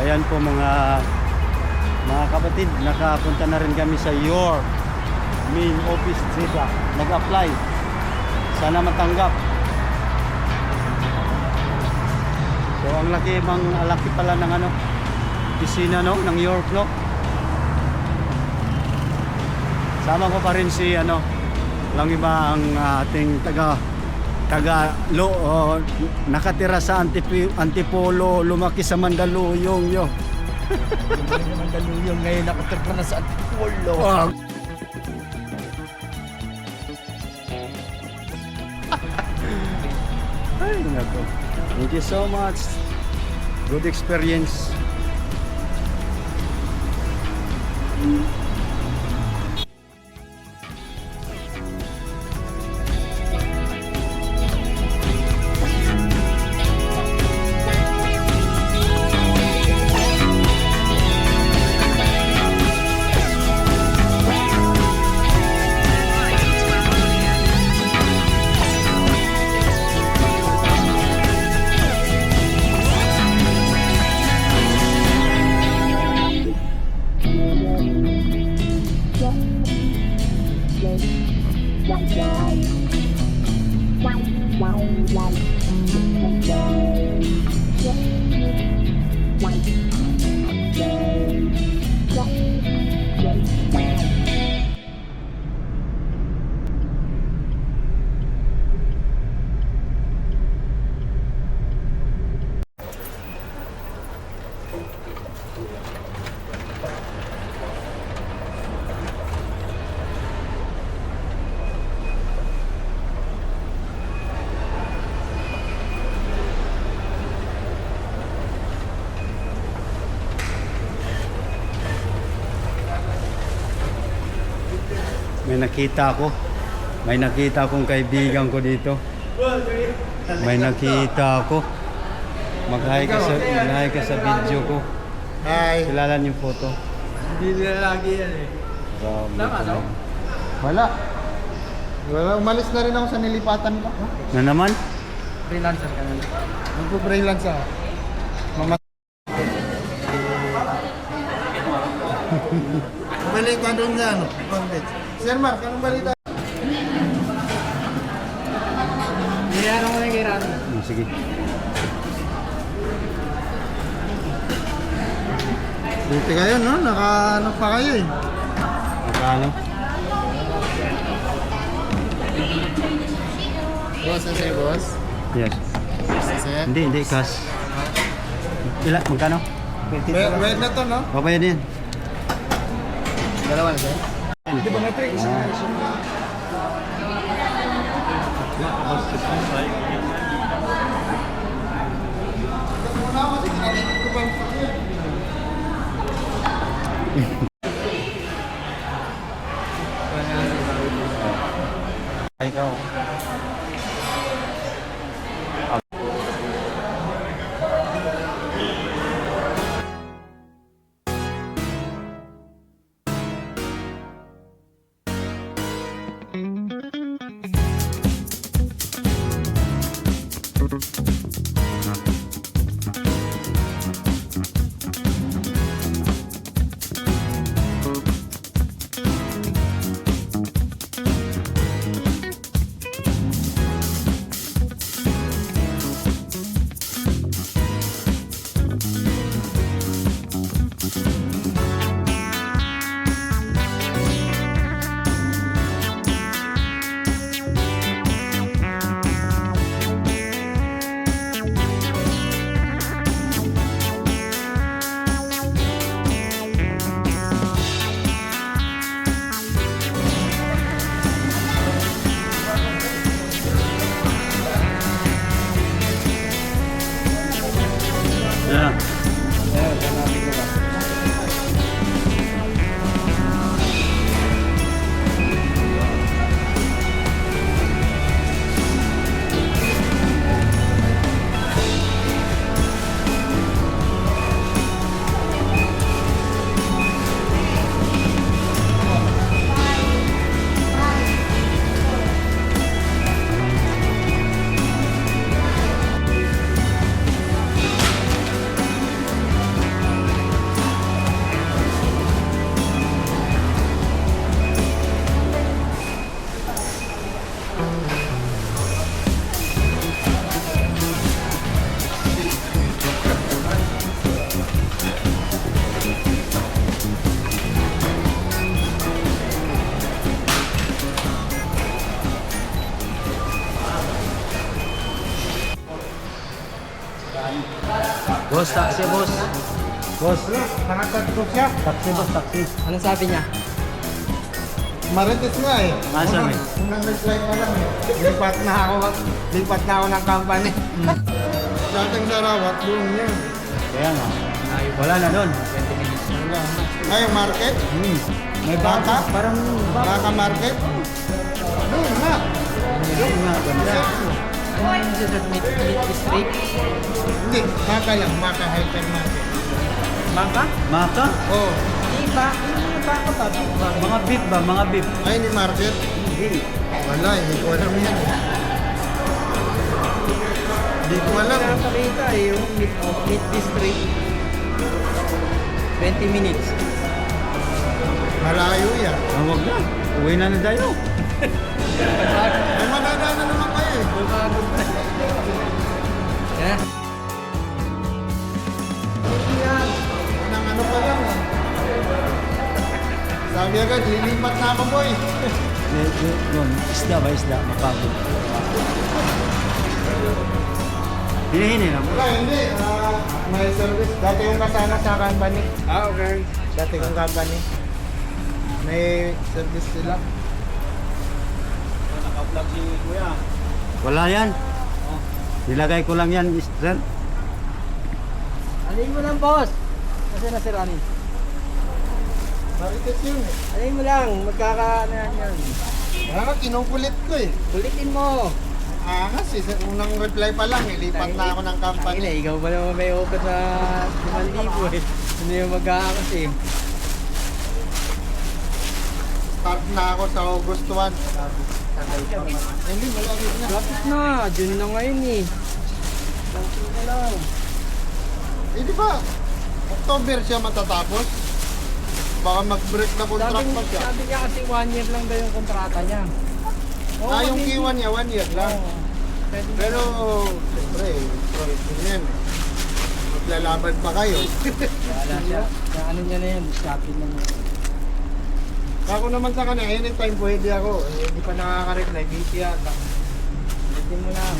Ayan po mga kapatid, nakapunta na rin kami sa York main office dito. Nag-apply. Sana matanggap. So ang laki pala ng opisina ng York Sama ko pa rin si lang iba ang ating nakatira sa Antipolo, lumaki sa Mandaluyong Mandaluyong, ngayon nakatira na sa Antipolo. Ay, nako. Thank you so much. Good experience. May nakita akong kaibigan ko dito. May nakita ako. Mag-hi ka sa video ko. Hi. Kilala niyo yung photo. Hindi nila lagi yan eh. Wala. Umalis na rin ako sa nilipatan ko. Na naman? Freelancer ka na. Magpo-freelance ako. Balita doon nga, Sir Mark, anong balita? Niyaro mo na yung kairan. Sige. Buti kayo, no? Naka-ano pa kayo eh. Magkano? Boss, sa'yo, boss? Yes. Sa'yo? Hindi, cash. Magkano? Bayad na to, no? Papayad yan. Dalawa na sa'yo? Di ba nga-trick? Isa na. Ikaw. Yan. Ayan, hanapin ko ba? Boss, taxi, boss. Boss, Nakatatlo siya. taxi, boss, taxi. Anong sabi niya? Marites nga eh. Nasaan eh? Unang reply pa lang eh. Lipat na ako ng company. Dating Sarawat, doon yan. Kaya nga. Wala na doon. 20 minutes. Wala na. Ay, market? May Baka? Parang Baka market? Doon nga. Doon nga, ganda. Ano siya sa Meat District? Hindi, Maka lang. Maka hypermarket. Bangka? Maka? Oh, Di ba? Ano ba ako ba? Big ba? Mga beef ba? Mga beef. ay ni market? Hindi. Wala, hindi ko alam yan. Hindi ko alam. Nakakita eh, yung Meat District. 20 minutes. Malayo yan. Huwag na. Uwi na na tayo. Ay, madadaan na naman kayo eh. Yeah. Nang ano pa lang eh. Sabi agad, lilipat na ako boy. Doon, isda ba isda? Mapagod. Hinihingi na. Wala, hindi. May service. Dati yung kasama sa company. Okay. Dati yung company. May service sila. Naka-vlog si Kuya. Wala yan. Nilagay ko lang yan, sir. Alin mo lang, boss. Kasi na si Ronnie. Marites yun eh. Alin mo lang, magkaka-ano yan. Kaya kinukulit ko eh. Kulitin mo. Angas eh. Sa unang reply pa lang, ilipat na ako ng company. Tangina, ikaw ba naman may open sa 5,000 eh. Hindi yung mag-aakas eh. Start na ako sa August 1. Hindi, malapit na. Lapit na, June na ngayon eh. Lapit na lang. Eh di ba, October siya matatapos? Baka mag-break na contract pa siya. Sabi niya kasi 1 year lang daw yung kontrata niya. Oo, Yung kasi- K1 niya, 1 year lang. Oo. Pwede na. Pero, siyempre, provision yan. Maglalaban pa kayo. Wala siya. Sa ano niya na yan, shopping na niya. Ako naman sa kanya, anytime pwede ako. Eh, hindi pa nakaka-reply, busy yata. Pwede mo lang.